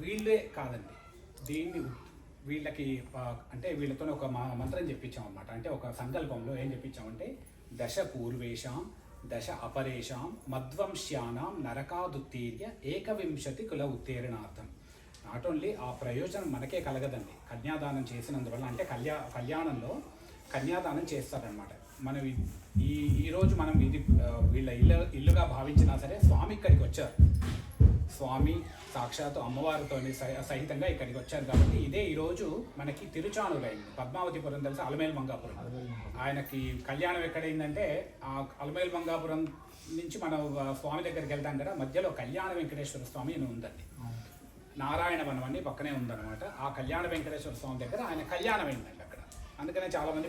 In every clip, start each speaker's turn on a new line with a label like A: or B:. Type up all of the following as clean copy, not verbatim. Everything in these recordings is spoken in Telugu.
A: వీళ్ళే కాదండి, దీన్ని వీళ్ళకి అంటే వీళ్ళతో ఒక మంత్రం చెప్పించాం అనమాట. అంటే ఒక సంకల్పంలో ఏం చెప్పించామంటే దశ పూర్వేషాం దశ అపరేషాం మధ్వంశ్యానాం నరకాదుత్తీర్య ఏకవింశతి కుల ఉత్తీర్ణార్థం. నాట్ ఓన్లీ ఆ ప్రయోజనం మనకే కలగదండి, కన్యాదానం చేసినందువల్ల. అంటే కళ్యాణంలో కన్యాదానం చేస్తారనమాట. మనం ఈరోజు మనం ఇది వీళ్ళ ఇల్లుగా భావించినా సరే స్వామి ఇక్కడికి వచ్చారు, స్వామి సాక్షాత్తు అమ్మవారితో సహితంగా ఇక్కడికి వచ్చారు. కాబట్టి ఇదే ఈరోజు మనకి తిరుచానూరైంది. పద్మావతిపురం తెలుసా, అలమేలు మంగాపురం. ఆయనకి కళ్యాణం ఎక్కడైందంటే ఆ అలమేలు మంగాపురం నుంచి మనం స్వామి దగ్గరికి వెళ్తాం కదా, మధ్యలో కళ్యాణ వెంకటేశ్వర స్వామి అని ఉందండి. నారాయణ వనం అని పక్కనే ఉందన్నమాట. ఆ కళ్యాణ వెంకటేశ్వర స్వామి దగ్గర ఆయన కళ్యాణం అయిందండి అక్కడ. అందుకనే చాలామంది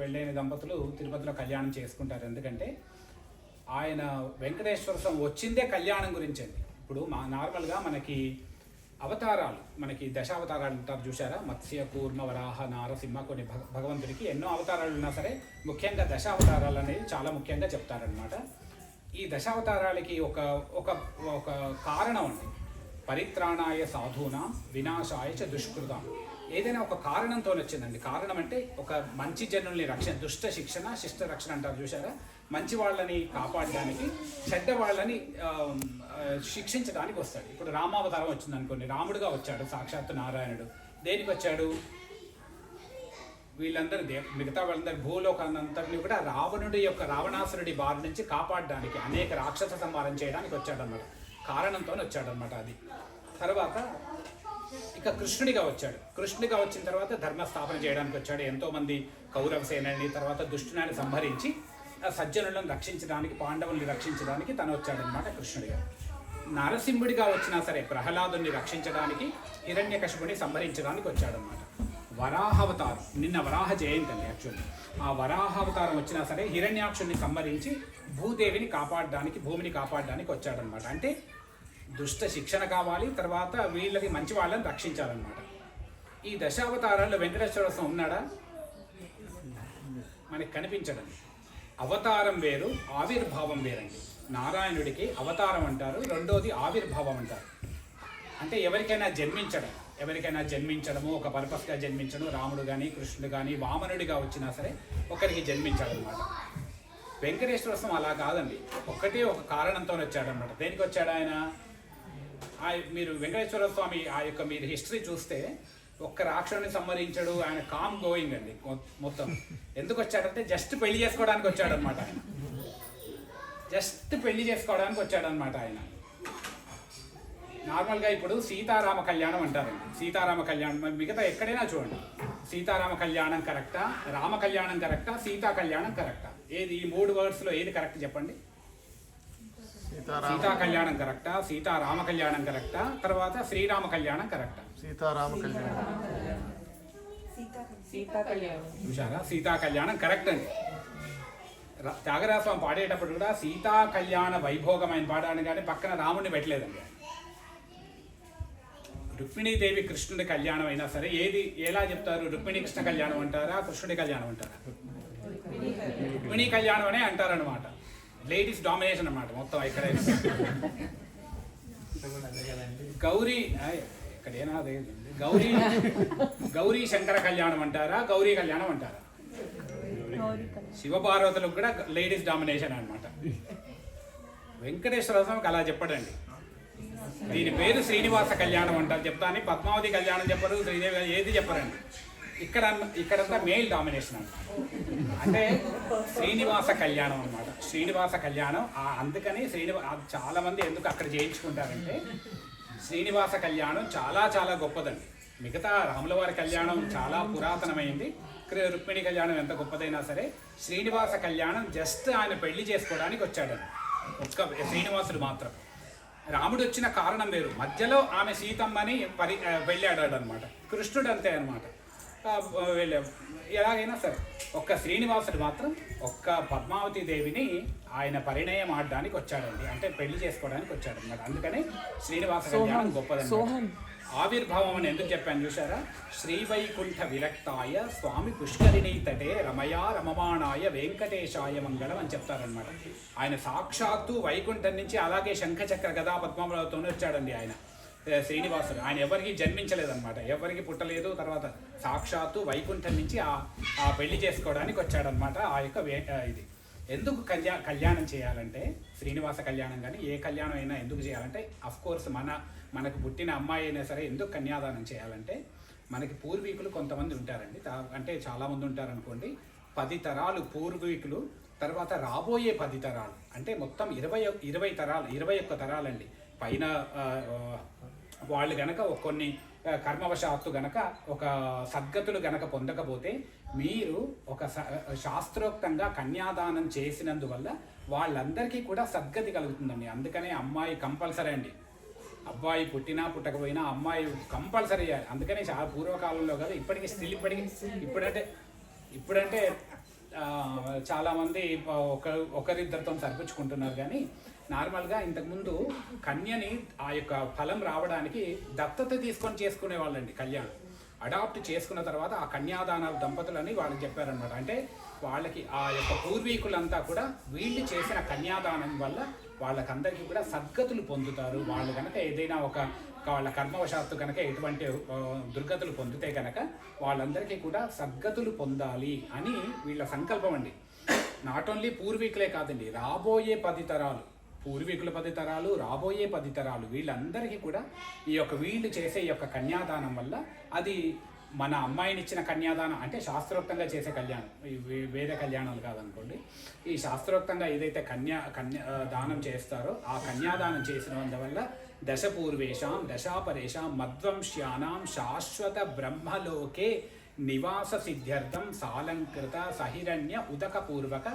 A: పెళ్ళైన దంపతులు తిరుపతిలో కళ్యాణం చేసుకుంటారు. ఎందుకంటే ఆయన వెంకటేశ్వర స్వామి వచ్చిందే కళ్యాణం గురించి అండి. ఇప్పుడు నార్మల్గా మనకి అవతారాలు, మనకి దశావతారాలు ఉంటారు చూసారా, మత్స్య కూర్మ వరాహ నారసింహ, కొన్ని భగవంతుడికి ఎన్నో అవతారాలు ఉన్నా సరే ముఖ్యంగా దశావతారాలు అనేది చాలా ముఖ్యంగా చెప్తారనమాట. ఈ దశావతారాలకి ఒక ఒక ఒక కారణం అండి. పరిత్రాణాయ సాధూనాం వినాశాయ చ దుష్కృతాం. ఏదైనా ఒక కారణంతో వచ్చిందండి. కారణం అంటే ఒక మంచి జనుల్ని రక్షణ, దుష్ట శిక్షణ శిష్ట రక్షణ అంటారు చూసారా. మంచి వాళ్ళని కాపాడడానికి, చెడ్డ వాళ్ళని శిక్షించడానికి వస్తాడు. ఇప్పుడు రామావతారం వచ్చింది అనుకోండి, రాముడుగా వచ్చాడు సాక్షాత్తు నారాయణుడు. దేనికి వచ్చాడు? వీళ్ళందరూ మిగతా వాళ్ళందరూ భూలోకాలందరినీ కూడా రావణుడి యొక్క రావణాసురుడి బారి నుంచి కాపాడడానికి, అనేక రాక్షస సంహారం చేయడానికి వచ్చాడన్నమాట. కారణంతో వచ్చాడనమాట. అది తర్వాత ఇక కృష్ణుడిగా వచ్చాడు. కృష్ణుడిగా వచ్చిన తర్వాత ధర్మస్థాపన చేయడానికి వచ్చాడు. ఎంతోమంది కౌరవ సేనని, తర్వాత దుష్టునాన్ని సంహరించి సజ్జనులను రక్షించడానికి, పాండవుల్ని రక్షించడానికి తను వచ్చాడనమాట కృష్ణుడిగా. నరసింహుడిగా వచ్చినా సరే ప్రహ్లాదుని రక్షించడానికి, హిరణ్యకశిపుని సంహరించడానికి వచ్చాడనమాట. వరాహావతారం, నిన్న వరాహ జయంతి అండి యాక్చువల్లీ. ఆ వరాహావతారం వచ్చినా సరే హిరణ్యాక్షుడిని సంహరించి భూదేవిని కాపాడడానికి, భూమిని కాపాడడానికి వచ్చాడనమాట. అంటే దుష్ట శిక్షణ కావాలి, తర్వాత వీళ్ళకి మంచి వాళ్ళని రక్షించాలన్నమాట. ఈ దశావతారాల్లో వెంకటేశ్వర స్వామి ఉన్నాడా? మనకి కనిపించడం. అవతారం వేరు, ఆవిర్భావం వేరండి. నారాయణుడికి అవతారం అంటారు, రెండోది ఆవిర్భావం అంటారు. అంటే ఎవరికైనా జన్మించడము, ఒక పర్పస్గా జన్మించడం, రాముడు కానీ కృష్ణుడు కానీ వామనుడిగా వచ్చినా సరే ఒకరికి జన్మించాడనమాట. వెంకటేశ్వర స్వామి అలా కాదండి, ఒక్కటే ఒక కారణంతో వచ్చాడనమాట. దేనికి వచ్చాడు ఆయన? మీరు వెంకటేశ్వర స్వామి ఆ యొక్క మీరు హిస్టరీ చూస్తే ఒక్క రాక్షసుని సంహరించాడు. ఆయన కామ్ గోయింగ్ అండి మొత్తం. ఎందుకు వచ్చాడంటే జస్ట్ పెళ్లి చేసుకోవడానికి వచ్చాడనమాట. ఆయన జస్ట్ పెళ్లి చేసుకోవడానికి వచ్చాడనమాట. ఆయన నార్మల్గా ఇప్పుడు సీతారామ కళ్యాణం అంటారండి. సీతారామ కళ్యాణం మిగతా ఎక్కడైనా చూడండి, సీతారామ కళ్యాణం కరెక్టా, రామ కళ్యాణం కరెక్టా, సీతా కళ్యాణం కరెక్టా? ఏది ఈ 3 వర్డ్స్లో ఏది కరెక్ట్ చెప్పండి? సీతా కళ్యాణం కరెక్టా, సీతారామ కళ్యాణం కరెక్టా, తర్వాత శ్రీరామ కళ్యాణం కరెక్టా?
B: సీతారామ కళ్యాణం.
A: చూసారా, సీతా కళ్యాణం కరెక్ట్ అండి. త్యాగరాజ స్వామి పాడేటప్పుడు కూడా సీతా కళ్యాణ వైభోగమైన పాడాను కానీ పక్కన రాముడిని పెట్టలేదండి. రుక్మిణీదేవి కృష్ణుడి కళ్యాణం అయినా సరే ఏది ఎలా చెప్తారు? రుక్మిణీ కృష్ణ కళ్యాణం అంటారా, కృష్ణుడి కళ్యాణం అంటారా? రుక్మిణీ కళ్యాణం అనే అంటారనమాట. లేడీస్ డామినేషన్ అనమాట మొత్తం ఎక్కడైనా. గౌరీ ఎక్కడైనా అదే గౌరీ శంకర కళ్యాణం అంటారా, గౌరీ కళ్యాణం అంటారా? శివపార్వతులకు కూడా లేడీస్ డామినేషన్ అనమాట. వెంకటేశ్వర స్వామికి అలా చెప్పడండి. దీని పేరు శ్రీనివాస కళ్యాణం అంటారు చెప్తాను, పద్మావతి కళ్యాణం చెప్పరు, శ్రీదేవి ఏది చెప్పరండి. ఇక్కడంతా మేల్ డామినేషన్ అనమాట. అంటే శ్రీనివాస కళ్యాణం అనమాట. శ్రీనివాస కళ్యాణం అందుకని చాలా మంది ఎందుకు అక్కడ చేయించుకుంటారంటే శ్రీనివాస కళ్యాణం చాలా చాలా గొప్పదండి. మిగతా రాముల వారి కళ్యాణం చాలా పురాతనమైంది, రుక్మిణి కళ్యాణం ఎంత గొప్పదైనా సరే శ్రీనివాస కళ్యాణం జస్ట్ ఆయన పెళ్లి చేసుకోవడానికి వచ్చాడండి. ఒక్క శ్రీనివాసుడు మాత్రం. రాముడు వచ్చిన కారణం వేరు, మధ్యలో ఆమె సీతమ్మని వెళ్ళాడాడు అనమాట. కృష్ణుడు అంతే అనమాట, ఎలాగైనా సరే. ఒక్క శ్రీనివాసుడు మాత్రం ఒక్క పద్మావతి దేవిని ఆయన పరిణయం ఆడడానికి వచ్చాడండి, అంటే పెళ్లి చేసుకోవడానికి వచ్చాడు అనమాట. అందుకని శ్రీనివాస కళ్యాణం గొప్పదండి. ఆవిర్భావం అని ఎందుకు చెప్పాను చూసారా? శ్రీవైకుంఠ విరక్తాయ స్వామి పుష్కరిణీ తటే రమయా రమమాణాయ వెంకటేశాయ మంగళం అని చెప్తారనమాట. ఆయన సాక్షాత్తు వైకుంఠం నుంచి అలాగే శంఖచక్ర గదా పద్మములతో వచ్చాడండి. ఆయన శ్రీనివాసుడు. ఆయన ఎవరికి జన్మించలేదన్నమాట, ఎవరికి పుట్టలేదు. తర్వాత సాక్షాత్తు వైకుంఠం నుంచి ఆ పెళ్లి చేసుకోవడానికి వచ్చాడనమాట. ఆ యొక్క ఇది ఎందుకు కళ్యాణం చేయాలంటే, శ్రీనివాస కళ్యాణం కానీ ఏ కళ్యాణం అయినా ఎందుకు చేయాలంటే, అఫ్కోర్స్ మనకు పుట్టిన అమ్మాయి అయినా సరే ఎందుకు కన్యాదానం చేయాలంటే, మనకి పూర్వీకులు కొంతమంది ఉంటారండి, అంటే చాలామంది ఉంటారనుకోండి. 10 తరాలు పూర్వీకులు, తర్వాత రాబోయే 10 తరాలు, అంటే మొత్తం 20 తరాలు, 21 తరాలండి. పైన వాళ్ళు గనక కొన్ని కర్మవశాత్తు గనక ఒక సద్గతులు గనక పొందకపోతే, మీరు ఒక శాస్త్రోక్తంగా కన్యాదానం చేసినందువల్ల వాళ్ళందరికీ కూడా సద్గతి కలుగుతుందండి. అందుకనే అమ్మాయి కంపల్సరీ అండి. అబ్బాయి పుట్టినా పుట్టకపోయినా అమ్మాయి కంపల్సరీ చేయాలి. అందుకనే చాలా పూర్వకాలంలో కదా, ఇప్పటికీ స్టిల్ ఇప్పుడంటే చాలామంది ఒకరిద్దరితో సరిపుచ్చుకుంటున్నారు. కానీ నార్మల్గా ఇంతకుముందు కన్యని ఆ యొక్క ఫలం రావడానికి దత్తత తీసుకొని చేసుకునే వాళ్ళండి. కళ్యాణం అడాప్ట్ చేసుకున్న తర్వాత ఆ కన్యాదాన దంపతులని వాళ్ళకి చెప్పారనమాట. అంటే వాళ్ళకి ఆ యొక్క పూర్వీకులంతా కూడా వీళ్ళు చేసిన కన్యాదానం వల్ల వాళ్ళకందరికీ కూడా సద్గతులు పొందుతారు. వాళ్ళు కనుక ఏదైనా వాళ్ళ కర్మవశాత్తు కనుక ఎటువంటి దుర్గతులు పొందితే కనుక వాళ్ళందరికీ కూడా సద్గతులు పొందాలి అని వీళ్ళ సంకల్పం అండి. నాట్ ఓన్లీ పూర్వీకులే కాదండి, రాబోయే 10 తరాలు, పూర్వీకుల 10 తరాలు, రాబోయే 10 తరాలు, వీళ్ళందరికీ కూడా వీళ్ళు చేసే ఈ యొక్క కన్యాదానం వల్ల, అది మన అమ్మాయినిచ్చిన కన్యాదానం అంటే శాస్త్రోక్తంగా చేసే కళ్యాణం, వేద కళ్యాణాలు కాదనుకోండి. ఈ శాస్త్రోక్తంగా ఏదైతే దానం చేస్తారో ఆ కన్యాదానం చేసినందువల్ల దశపూర్వేషాం దశాపరేషాం మధ్వంశ్యానాం శాశ్వత బ్రహ్మలోకే నివాస సిద్ధ్యర్థం సాలంకృత సహిరణ్య ఉదకపూర్వక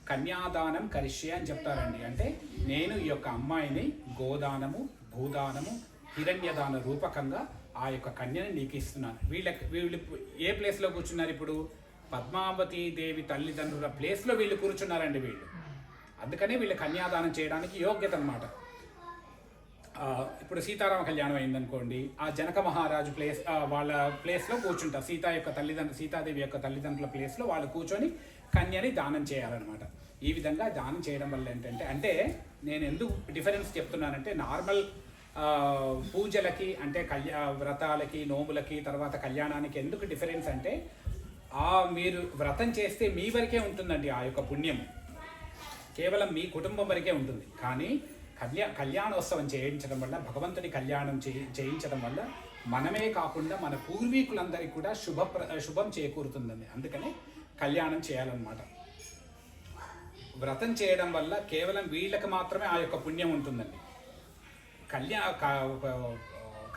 A: కన్యాదానం కరిష్యే అని చెప్తారండి. అంటే నేను ఈ యొక్క అమ్మాయిని గోదానము, భూదానము, హిరణ్యదాన రూపకంగా ఆ యొక్క కన్యని నీకు ఇస్తున్నాను. వీళ్ళు ఏ ప్లేస్లో కూర్చున్నారు ఇప్పుడు? పద్మావతి దేవి తల్లిదండ్రుల ప్లేస్లో వీళ్ళు కూర్చున్నారండి వీళ్ళు. అందుకనే వీళ్ళు కన్యాదానం చేయడానికి యోగ్యత అనమాట. ఇప్పుడు సీతారామ కళ్యాణం అయిందనుకోండి, ఆ జనక మహారాజు వాళ్ళ ప్లేస్లో కూర్చుంటారు. సీతాదేవి యొక్క తల్లిదండ్రుల ప్లేస్లో వాళ్ళు కూర్చొని కన్యని దానం చేయాలన్నమాట. ఈ విధంగా దానం చేయడం వల్ల ఏంటంటే, అంటే నేను ఎందుకు డిఫరెన్స్ చెప్తున్నానంటే, నార్మల్ పూజలకి అంటే వ్రతాలకి, నోములకి, తర్వాత కళ్యాణానికి ఎందుకు డిఫరెన్స్ అంటే, మీరు వ్రతం చేస్తే మీ వరకే ఉంటుందండి ఆ యొక్క పుణ్యం, కేవలం మీ కుటుంబం వరకే ఉంటుంది. కానీ కళ్యాణోత్సవం చేయించడం వల్ల, భగవంతుడి కళ్యాణం చేయించడం వల్ల మనమే కాకుండా మన పూర్వీకులందరికీ కూడా శుభం చేకూరుతుందండి. అందుకనే కళ్యాణం చేయాలన్నమాట. వ్రతం చేయడం వల్ల కేవలం వీళ్ళకి మాత్రమే ఆ యొక్క పుణ్యం ఉంటుందండి.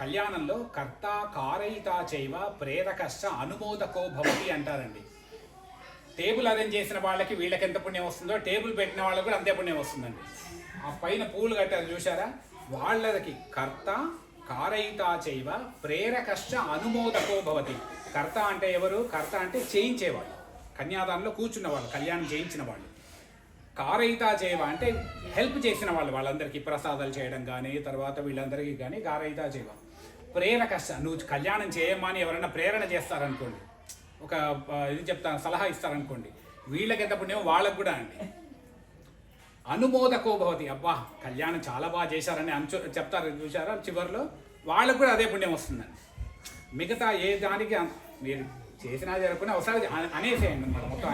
A: కళ్యాణంలో కర్త కారయిత చైవ ప్రేరకశ్చ అనుమోదకో భవతి అంటారండి. టేబుల్ అరేంజ్ చేసిన వాళ్ళకి వీళ్ళకి ఎంత పుణ్యం వస్తుందో, టేబుల్ పెట్టిన వాళ్ళకి కూడా అంతే పుణ్యం వస్తుందండి. ఆ పైన పూలు కట్టారు చూసారా, వాళ్ళకి కర్త కారయిత చైవ ప్రేరకశ్చ అనుమోదకో భవతి. కర్త అంటే ఎవరు? కర్త అంటే చేయించేవాళ్ళు, కన్యాదానంలో కూర్చున్న వాళ్ళు, కళ్యాణం చేయించిన వాళ్ళు. కారయిత చైవ అంటే హెల్ప్ చేసిన వాళ్ళు, వాళ్ళందరికీ ప్రసాదాలు చేయడం కానీ, తర్వాత వీళ్ళందరికీ కానీ కారయిత చైవ. ప్రేరకశ్చ, నువ్వు కళ్యాణం చేయమ్మా అని ఎవరైనా ప్రేరణ చేస్తారనుకోండి, ఒక ఇది చెప్తాను, సలహా ఇస్తారనుకోండి, వీళ్ళకి ఎంత పుణ్యం వాళ్ళకు కూడా అండి. అనుమోదకో భవతి, అబ్బా కళ్యాణం చాలా బాగా చేశారని చెప్తారు చూసారా, చివరిలో వాళ్ళకు కూడా అదే పుణ్యం వస్తుందండి. మిగతా ఏ దానికి మీరు చేసినా జరగకుండా ఒకసారి అనేసేయండి అన్నమాట మొత్తం.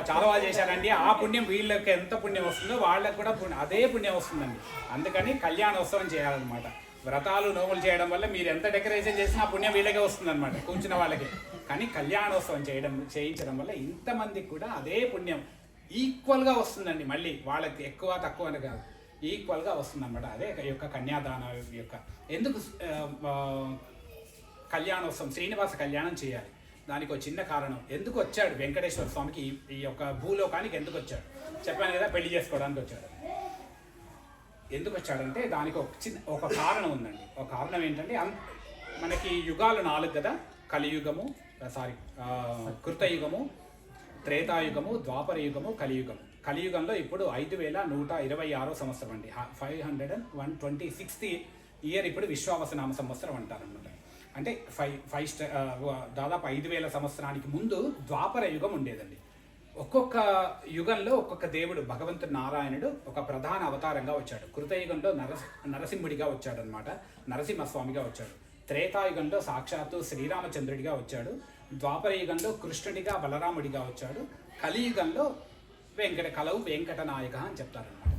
A: చాలా బాగా చేశారండి, ఆ పుణ్యం వీళ్ళకి ఎంత పుణ్యం వస్తుందో వాళ్ళకి కూడా అదే పుణ్యం వస్తుందండి. అందుకని కళ్యాణోత్సవం చేయాలన్నమాట. వ్రతాలు నోములు చేయడం వల్ల మీరు ఎంత డెకరేషన్ చేసినా పుణ్యం వీళ్ళకే వస్తుందన్నమాట, కూర్చున్న వాళ్ళకి. కానీ కళ్యాణోత్సవం చేయించడం వల్ల ఇంతమందికి కూడా అదే పుణ్యం ఈక్వల్గా వస్తుందండి. మళ్ళీ వాళ్ళకి ఎక్కువ తక్కువ అని కాదు, ఈక్వల్గా వస్తుందన్నమాట. అదే యొక్క కన్యాదాన యొక్క ఎందుకు కళ్యాణోత్సవం, శ్రీనివాస కళ్యాణం చేయాలి, దానికి ఒక చిన్న కారణం. ఎందుకు వచ్చాడు వెంకటేశ్వర స్వామికి ఈ యొక్క భూలోకానికి ఎందుకు వచ్చాడు? చెప్పాను కదా, పెళ్లి చేసుకోవడానికి వచ్చాడు. ఎందుకు వచ్చాడంటే దానికి ఒక కారణం ఉందండి. ఒక కారణం ఏంటంటే, మనకి యుగాలు 4 కదా, కలియుగము, కృతయుగము, త్రేతాయుగము, ద్వాపర యుగము, కలియుగము. కలియుగంలో ఇప్పుడు 5126వ సంవత్సరం అండి, 526th ఇయర్ ఇప్పుడు విశ్వావసనామ సంవత్సరం అంటారనమాట. అంటే దాదాపు 5000 సంవత్సరానికి ముందు ద్వాపర యుగం ఉండేదండి. ఒక్కొక్క యుగంలో ఒక్కొక్క దేవుడు భగవంతుడు నారాయణుడు ఒక ప్రధాన అవతారంగా వచ్చాడు. కృతయుగంలో నరసింహుడిగా వచ్చాడు అనమాట, నరసింహస్వామిగా వచ్చాడు. త్రేతాయుగంలో సాక్షాత్తు శ్రీరామచంద్రుడిగా వచ్చాడు. ద్వాపర యుగంలో కృష్ణుడిగా బలరాముడిగా వచ్చాడు. కలియుగంలో కలవు వెంకటనాయక అని చెప్తారనమాట.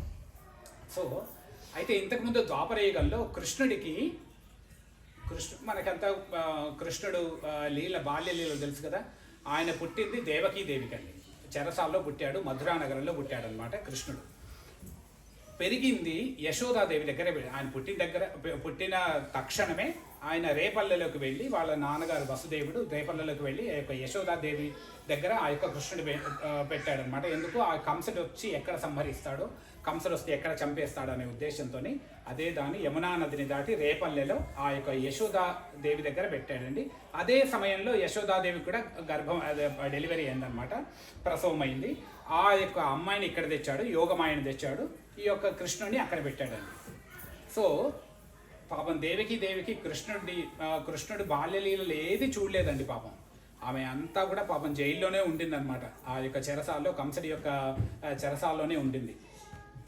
A: సో అయితే ఇంతకుముందు ద్వాపర యుగంలో మనకంతా కృష్ణుడు బాల్య లీలలు తెలుసు కదా. ఆయన పుట్టింది దేవకీ దేవికి అండి. చెరసాల్లో పుట్టాడు, మధురా నగరంలో పుట్టాడు అనమాట కృష్ణుడు. పెరిగింది యశోదాదేవి దగ్గర. ఆయన పుట్టిన తక్షణమే ఆయన రేపల్లెలోకి వెళ్ళి, వాళ్ళ నాన్నగారు వసుదేవుడు రేపల్లెలోకి వెళ్ళి ఆ యొక్క యశోదాదేవి దగ్గర ఆ యొక్క కృష్ణుడు పెట్టాడనమాట. ఎందుకు ఆ కంసుడు వచ్చి ఎక్కడ సంహరిస్తాడో, కంసుడు వస్తే ఎక్కడ చంపేస్తాడు అనే ఉద్దేశంతో అదే దాన్ని యమునా నదిని దాటి రేపల్లెలో ఆ యొక్క యశోదాదేవి దగ్గర పెట్టాడండి. అదే సమయంలో యశోదాదేవి కూడా డెలివరీ అయిందనమాట, ప్రసవం అయింది. ఆ యొక్క అమ్మాయిని ఇక్కడ తెచ్చాడు, యోగమాయని తెచ్చాడు, ఈ యొక్క కృష్ణుడిని అక్కడ పెట్టాడండి. సో పాపం దేవికి కృష్ణుడు బాల్యలీలలు ఏది చూడలేదండి పాపం. ఆమె అంతా కూడా పాపం జైల్లోనే ఉండిందనమాట. ఆ యొక్క చెరసాల్లో, కంసుడి యొక్క చెరసాల్లోనే ఉండింది.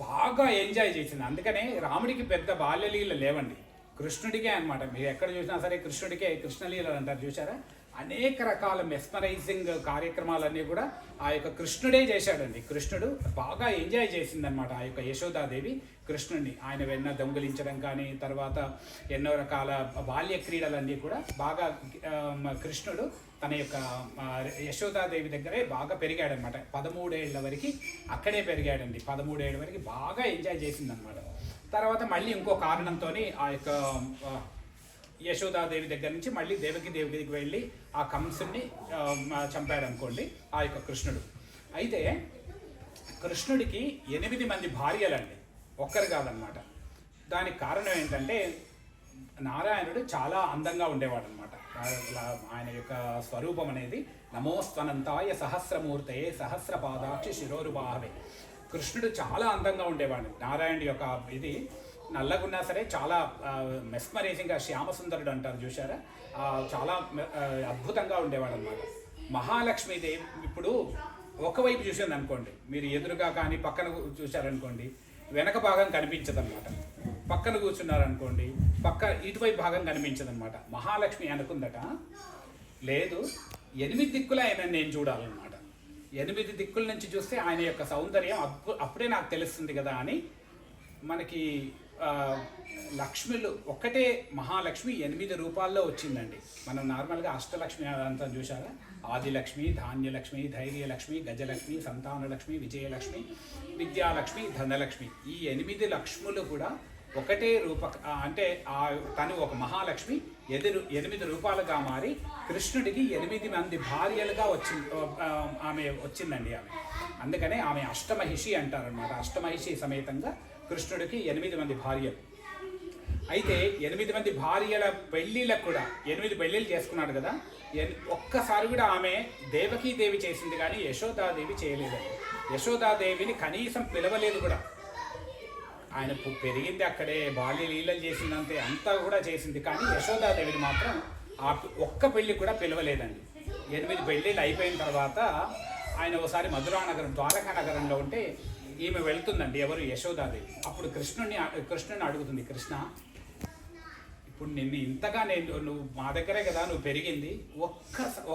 A: బాగా ఎంజాయ్ చేసింది. అందుకనే రాముడికి పెద్ద బాల్యలీలలు లేవండి, కృష్ణుడికే అనమాట. మీరు ఎక్కడ చూసినా సరే కృష్ణుడికే కృష్ణలీలలు అంటారు, చూసారా? అనేక రకాల మెస్మరైజింగ్ కార్యక్రమాలన్నీ కూడా ఆ యొక్క కృష్ణుడే చేశాడండి. కృష్ణుడు బాగా ఎంజాయ్ చేసిందనమాట ఆ యొక్క యశోదాదేవి కృష్ణుడిని. ఆయన వెన్న దొంగిలించడం కానీ, తర్వాత ఎన్నో రకాల బాల్య క్రీడలన్నీ కూడా బాగా కృష్ణుడు తన యొక్క యశోదాదేవి దగ్గరే బాగా పెరిగాడనమాట. 13 ఏళ్ల వరకు అక్కడే పెరిగాడండి. 13 ఏళ్ళ వరకు బాగా ఎంజాయ్ చేసిందనమాట. తర్వాత మళ్ళీ ఇంకో కారణంతో ఆ యొక్క యశోదాదేవి దగ్గర నుంచి మళ్ళీ దేవకి దగ్గరికి వెళ్ళి ఆ కంసుని చంపాడు అనుకోండి ఆ యొక్క కృష్ణుడు. అయితే కృష్ణుడికి 8 మంది భార్యలండి, ఒక్కరు కాదనమాట. దానికి కారణం ఏంటంటే నారాయణుడు చాలా అందంగా ఉండేవాడు అనమాట. ఆయన యొక్క స్వరూపం అనేది నమోస్త్వనంతాయ సహస్రమూర్తయే సహస్రపాదాక్షి శిరోరుబాహవే. కృష్ణుడు చాలా అందంగా ఉండేవాడు. నారాయణుడి యొక్క ఇది నల్లగున్నా సరే చాలా మెస్మరైజింగ్గా శ్యామసుందరుడు అంటారు, చూసారా? చాలా అద్భుతంగా ఉండేవాడు అనమాట. మహాలక్ష్మీదేవి ఇప్పుడు ఒకవైపు చూసింది అనుకోండి, మీరు ఎదురుగా కానీ పక్కన చూశారనుకోండి వెనక భాగం కనిపించదన్నమాట. పక్కన కూర్చున్నారనుకోండి ఇటువైపు భాగం కనిపించదన్నమాట. మహాలక్ష్మి అనుకుందట, లేదు 8 దిక్కుల ఆయన నేను చూడాలన్నమాట. 8 దిక్కుల నుంచి చూస్తే ఆయన యొక్క సౌందర్యం అప్పుడే నాకు తెలుస్తుంది కదా అని. మనకి లక్ష్మిలు ఒక్కటే మహాలక్ష్మి 8 రూపాల్లో వచ్చిందండి. మనం నార్మల్గా అష్టలక్ష్మి అంతా చూసారా? ఆదిలక్ష్మి, ధాన్యలక్ష్మి, ధైర్యలక్ష్మి, గజలక్ష్మి, సంతానలక్ష్మి, విజయలక్ష్మి, విద్యాలక్ష్మి, ధనలక్ష్మి, ఈ 8 లక్ష్ములు కూడా ఒకటే అంటే తను ఒక మహాలక్ష్మి 8 రూపాలుగా మారి కృష్ణుడికి 8 మంది భార్యలుగా ఆమె వచ్చిందండి. అందుకనే ఆమె అష్టమహిషి అంటారనమాట. అష్టమహిషి సమేతంగా కృష్ణుడికి 8 మంది భార్యలు. అయితే 8 మంది భార్యల పెళ్ళిళ్ళకు కూడా 8 పెళ్ళిళ్ళు చేసుకున్నాడు కదా. ఒక్కసారి కూడా ఆమె దేవకీదేవి చేసింది కానీ యశోదాదేవి చేయలేదండి. యశోదాదేవిని కనీసం పిలవలేదు కూడా. ఆయన పెరిగింది అక్కడే, బాల్య లీలలు చేసిందంతే, అంతా కూడా చేసింది. కానీ యశోదాదేవిని మాత్రం ఒక్క పెళ్ళి కూడా పిలవలేదండి. 8 పెళ్ళిళ్ళు అయిపోయిన తర్వాత ఆయన ఒకసారి మధురా నగరం, ద్వారకా నగరంలో ఉంటే ఈమె వెళ్తుందండి, ఎవరు? యశోదాదేవి. అప్పుడు కృష్ణుని అడుగుతుంది, కృష్ణ ఇప్పుడు నిన్ను ఇంతగా నువ్వు మా దగ్గరే కదా నువ్వు పెరిగింది,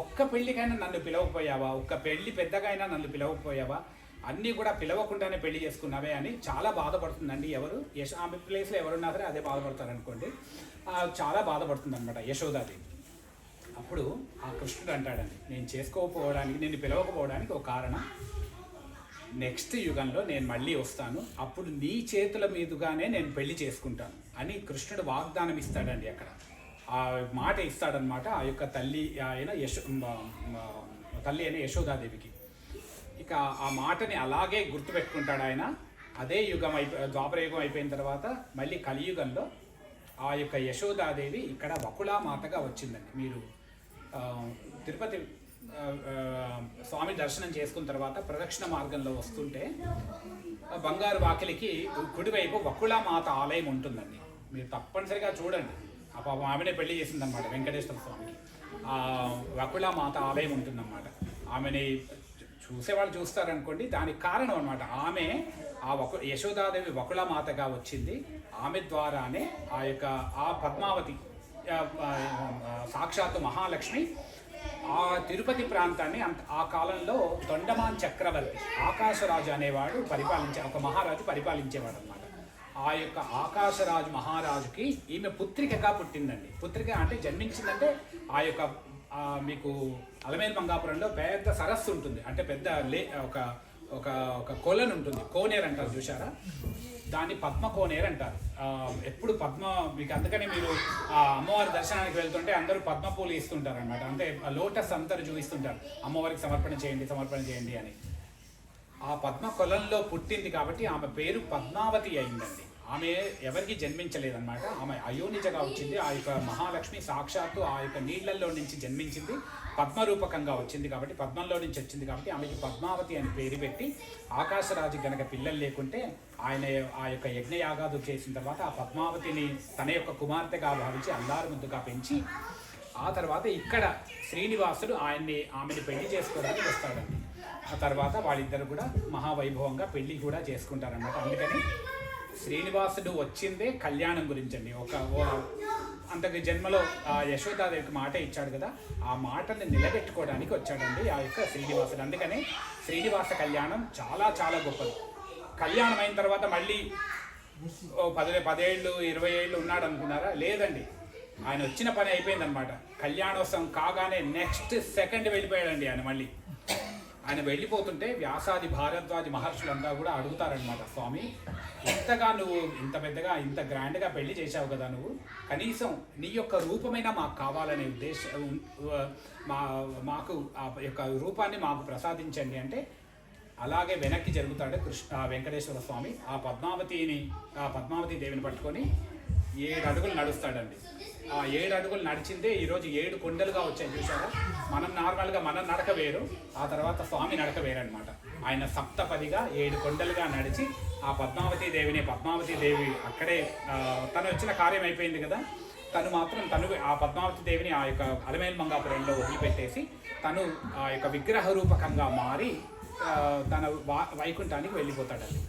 A: ఒక్క పెళ్ళికైనా నన్ను పిలవకపోయావా? ఒక్క పెళ్ళి పెద్దగా అయినా నన్ను పిలవకపోయావా? అన్నీ కూడా పిలవకుండానే పెళ్లి చేసుకున్నావే అని చాలా బాధపడుతుందండి. ఎవరు? ఆమె ప్లేస్లో ఎవరున్నా సరే అదే బాధపడతారనుకోండి. చాలా బాధపడుతుంది అనమాట యశోదాదేవి. అప్పుడు ఆ కృష్ణుడు అంటాడండి, నేను పిలవకపోవడానికి ఒక కారణం, నెక్స్ట్ యుగంలో నేను మళ్ళీ వస్తాను, అప్పుడు నీ చేతుల మీదుగానే నేను పెళ్లి చేసుకుంటాను అని కృష్ణుడు వాగ్దానం ఇస్తాడండి. అక్కడ ఆ మాట ఇస్తాడనమాట ఆ యొక్క తల్లి అయిన యశోదాదేవికి. ఇక ఆ మాటని అలాగే గుర్తుపెట్టుకుంటాడు ఆయన. అదే ద్వాపర యుగం అయిపోయిన తర్వాత మళ్ళీ కలియుగంలో ఆ యొక్క యశోదాదేవి ఇక్కడ వకుళామాతగా వచ్చిందండి. మీరు తిరుపతి స్వామి దర్శనం చేసుకున్న తర్వాత ప్రదక్షిణ మార్గంలో వస్తుంటే బంగారు వాకిలికి కుడివైపు వకుళామాత ఆలయం ఉంటుందండి. మీరు తప్పనిసరిగా చూడండి. ఆ పాపం ఆమెనే పెళ్లి చేసిందనమాట వెంకటేశ్వర స్వామికి. ఆ వకుళామాత ఆలయం ఉంటుందన్నమాట. ఆమెని చూసేవాళ్ళు చూస్తారనుకోండి. దానికి కారణం అనమాట, ఆమె యశోదాదేవి వకుళమాతగా వచ్చింది. ఆమె ద్వారానే ఆ పద్మావతి సాక్షాత్తు మహాలక్ష్మి ఆ తిరుపతి ప్రాంతాన్ని ఆ కాలంలో తొండమాన్ చక్రవర్తి ఆకాశరాజు అనేవాడు ఒక మహారాజు పరిపాలించేవాడు అనమాట. ఆ యొక్క ఆకాశరాజు మహారాజుకి ఈమె పుత్రికగా పుట్టిందండి. పుత్రిక అంటే జన్మించిందంటే ఆ యొక్క మీకు అలమేలు మంగాపురంలో పెద్ద సరస్సు ఉంటుంది, అంటే పెద్ద ఒక ఒక ఒక కొలను ఉంటుంది, కోనేరు అంటారు చూసారా, దాన్ని పద్మ కోనేరు అంటారు. ఎప్పుడు మీకు అందుకని మీరు ఆ అమ్మవారి దర్శనానికి వెళ్తుంటే అందరూ పద్మ పూలు ఇస్తుంటారు అనమాట. అంటే లోటస్ అందరూ చూపిస్తుంటారు, అమ్మవారికి సమర్పణ చేయండి అని. ఆ పద్మ కొలంలో పుట్టింది కాబట్టి ఆమె పేరు పద్మావతి అయిందండి. ఆమె ఎవరికి జన్మించలేదన్నమాట, ఆమె అయోనిజగా వచ్చింది. ఆ యొక్క మహాలక్ష్మి సాక్షాత్తు ఆ యొక్క నీళ్లలో నుంచి జన్మించింది, పద్మరూపకంగా వచ్చింది కాబట్టి, పద్మంలో నుంచి వచ్చింది కాబట్టి ఆమెకి పద్మావతి అని పేరు పెట్టి, ఆకాశరాజు గనక పిల్లలు లేకుంటే ఆయన ఆ యొక్క యజ్ఞయాగాదు చేసిన తర్వాత ఆ పద్మావతిని తన యొక్క కుమార్తెగా భావించి అల్లారు ముద్దుగా పెంచి, ఆ తర్వాత ఇక్కడ శ్రీనివాసుడు ఆమెని పెళ్లి చేసుకోవడానికి వస్తాడండి. ఆ తర్వాత వాళ్ళిద్దరు కూడా మహావైభవంగా పెళ్లి కూడా చేసుకుంటారన్నమాట. అందుకని శ్రీనివాసుడు వచ్చిందే కళ్యాణం గురించండి. అంతకు జన్మలో ఆ యశోదాదేవికి మాట ఇచ్చాడు కదా, ఆ మాటని నిలబెట్టుకోవడానికి వచ్చాడండి ఆ యొక్క శ్రీనివాసుడు. అందుకని శ్రీనివాస కళ్యాణం చాలా చాలా గొప్పది. కళ్యాణం అయిన తర్వాత మళ్ళీ 10 ఏళ్ళు 20 ఏళ్ళు ఉన్నాడు అనుకున్నారా? లేదండి, ఆయన వచ్చిన పని అయిపోయిందనమాట. కళ్యాణోత్సవం కాగానే నెక్స్ట్ సెకండ్ వెళ్ళిపోయాడండి ఆయన. మళ్ళీ ఆయన వెళ్ళిపోతుంటే వ్యాసాది భారద్వాజి మహర్షులంతా కూడా అడుగుతారనమాట, స్వామి ఇంతగా నువ్వు ఇంత పెద్దగా ఇంత గ్రాండ్గా పెళ్లి చేశావు కదా, నువ్వు కనీసం నీ యొక్క రూపమైనా మాకు కావాలనే ఉద్దేశం, మాకు ఆ యొక్క రూపాన్ని మాకు ప్రసాదించండి అంటే, అలాగే వెనక్కి జరుగుతాడు వెంకటేశ్వర స్వామి. ఆ పద్మావతి దేవిని పట్టుకొని 7 అడుగులు నడుస్తాడండి. ఆ 7 అడుగులు నడిచిందే ఈరోజు 7 కొండలుగా వచ్చాయి చూసారా. మనం నార్మల్గా మన నడక వేరు, ఆ తర్వాత స్వామి నడక వేరనమాట. ఆయన సప్తపదిగా 7 కొండలుగా నడిచి ఆ పద్మావతి దేవి అక్కడే తను వచ్చిన కార్యం అయిపోయింది కదా, తను ఆ పద్మావతి దేవిని ఆ యొక్క అలమేలు మంగాపురంలో వదిలిపెట్టేసి తను ఆ యొక్క విగ్రహ రూపకంగా మారి తన వైకుంఠానికి వెళ్ళిపోతాడండి.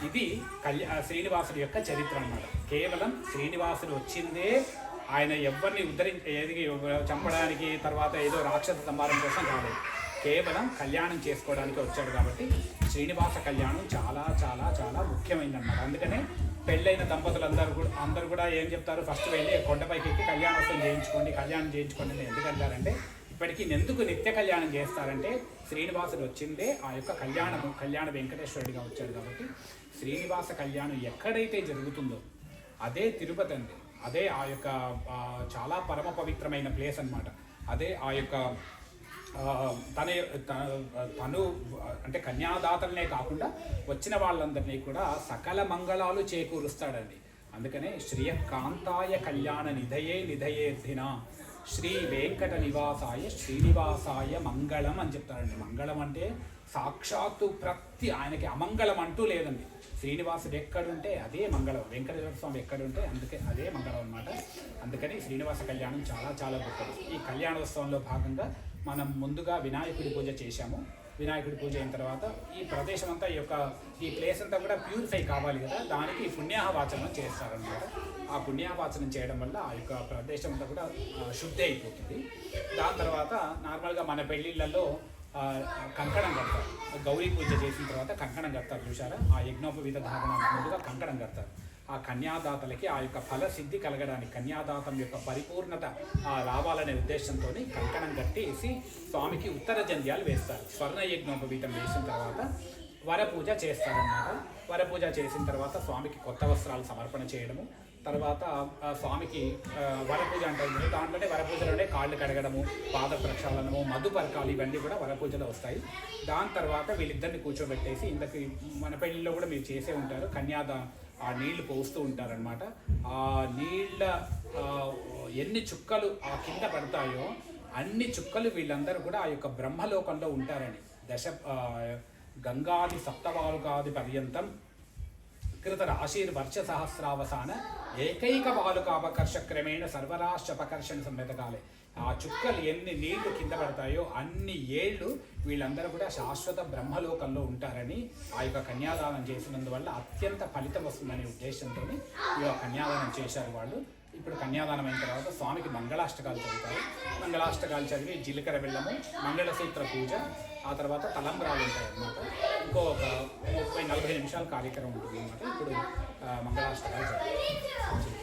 A: ఇది శ్రీనివాసుడి యొక్క చరిత్ర అన్నమాట. కేవలం శ్రీనివాసుడు వచ్చిందే ఆయన ఎవరిని ఎదిగి చంపడానికి, తర్వాత ఏదో రాక్షస సంహారం కోసం రాలేదు, కేవలం కళ్యాణం చేసుకోవడానికి వచ్చాడు. కాబట్టి శ్రీనివాస కళ్యాణం చాలా చాలా చాలా ముఖ్యమైనదన్నమాట. అందుకనే పెళ్ళైన దంపతులు అందరూ కూడా ఏం చెప్తారు, ఫస్ట్ వెళ్ళి కొండపైకి ఎక్కి కళ్యాణోత్సవం చేయించుకోండి అని ఎందుకంటారంటే, ఇప్పటికీ ఎందుకు నిత్య కళ్యాణం చేస్తారంటే, శ్రీనివాసుడు వచ్చిందే ఆ యొక్క కళ్యాణ వెంకటేశ్వరుడిగా వచ్చాడు కాబట్టి. శ్రీనివాస కళ్యాణం ఎక్కడైతే జరుగుతుందో అదే తిరుపతి అండి. అదే ఆ యొక్క చాలా పరమ పవిత్రమైన ప్లేస్ అన్నమాట. అదే ఆ యొక్క తను అంటే కన్యాదాతలనే కాకుండా వచ్చిన వాళ్ళందరినీ కూడా సకల మంగళాలు చేకూరుస్తాడండి. అందుకనే శ్రీయకాంతాయ కళ్యాణ నిధయేర్ధిన శ్రీ వెంకట నివాసాయ శ్రీనివాసాయ మంగళం అని చెప్తారండి. మంగళం అంటే సాక్షాత్తు ఆయనకి అమంగళం అంటూ లేదండి. శ్రీనివాసుడు ఎక్కడుంటే అదే మంగళం, వెంకటేశ్వర స్వామి ఎక్కడుంటే అందుకే అదే మంగళం అన్నమాట. అందుకని శ్రీనివాస కళ్యాణం చాలా చాలా గొప్పది. ఈ కళ్యాణోత్సవంలో భాగంగా మనం ముందుగా వినాయకుడి పూజ చేశాము. వినాయకుడి పూజ అయిన తర్వాత ఈ ప్రదేశం అంతా ఈ ప్లేస్ అంతా కూడా ప్యూరిఫై కావాలి కదా, దానికి పుణ్యాహవాచనం చేస్తారనమాట. ఆ పుణ్యాహవాచనం చేయడం వల్ల ఆ యొక్క ప్రదేశం అంతా కూడా శుద్ధి అయిపోతుంది. దాని తర్వాత నార్మల్గా మన పెళ్ళిళ్ళల్లో కంకణం కడతారు. గౌరీ పూజ చేసిన తర్వాత కంకణం కడతారు చూసారా. ఆ యజ్ఞోపవీత ధారణానికి ముందుగా కంకణం కడతారు. ఆ కన్యాదాతలకి ఆ యొక్క ఫలసిద్ధి కలగడానికి, కన్యాదాతం యొక్క పరిపూర్ణత రావాలనే ఉద్దేశంతో కంకణం కట్టేసి స్వామికి ఉత్తర జంధ్యాలు వేస్తారు. స్వర్ణ యజ్ఞోపవీతం వేసిన తర్వాత వరపూజ చేస్తారన్నమాట. వరపూజ చేసిన తర్వాత స్వామికి కొత్త వస్త్రాలు సమర్పణ చేయడము, తర్వాత స్వామికి వరపూజ అంటారు. దాంట్లోనే వరపూజలోనే కాళ్ళు కడగడము, పాద ప్రక్షాళనము, మధుపర్కాలు ఇవన్నీ కూడా వరపూజలో వస్తాయి. దాని తర్వాత వీళ్ళిద్దరిని కూర్చోబెట్టేసి, ఇంతకు మన పెళ్ళిలో కూడా మీరు చేసే ఉంటారు, ఆ నీళ్లు పోస్తూ ఉంటారనమాట. ఆ నీళ్ళ ఎన్ని చుక్కలు ఆ కింద పడతాయో అన్ని చుక్కలు వీళ్ళందరూ కూడా ఆ యొక్క బ్రహ్మలోకంలో ఉంటారని. గంగాది సప్తవాలుకాది పర్యంతం కృత రాశిర్వర్ష సహస్రావసాన ఏకైక బాలుకాపకర్ష క్రమేణ సర్వరాశ్చపకర్షణ సంహితకాలే. ఆ చుక్కలు ఎన్ని నీళ్లు కింద పడతాయో అన్ని ఏళ్ళు వీళ్ళందరూ కూడా శాశ్వత బ్రహ్మలోకంలో ఉంటారని ఆ యొక్క కన్యాదానం చేసినందువల్ల అత్యంత ఫలితం వస్తుందనే ఉద్దేశంతో ఈ యొక్క కన్యాదానం చేశారు వాళ్ళు. ఇప్పుడు కన్యాదానం అయిన తర్వాత స్వామికి మంగళాష్టకాలు చదువుతారు. మంగళాష్టకాలు చదివి జీలకర్ర బెల్లము, మంగళసూత్ర పూజ, ఆ తర్వాత తలంబ్రాలు ఉంటాయి అన్నమాట. ఇంకో ఒక 30-40 నిమిషాల కార్యక్రమం ఉంటుంది అన్నమాట. ఇప్పుడు మంగళాష్టకాలు చదువుతారు.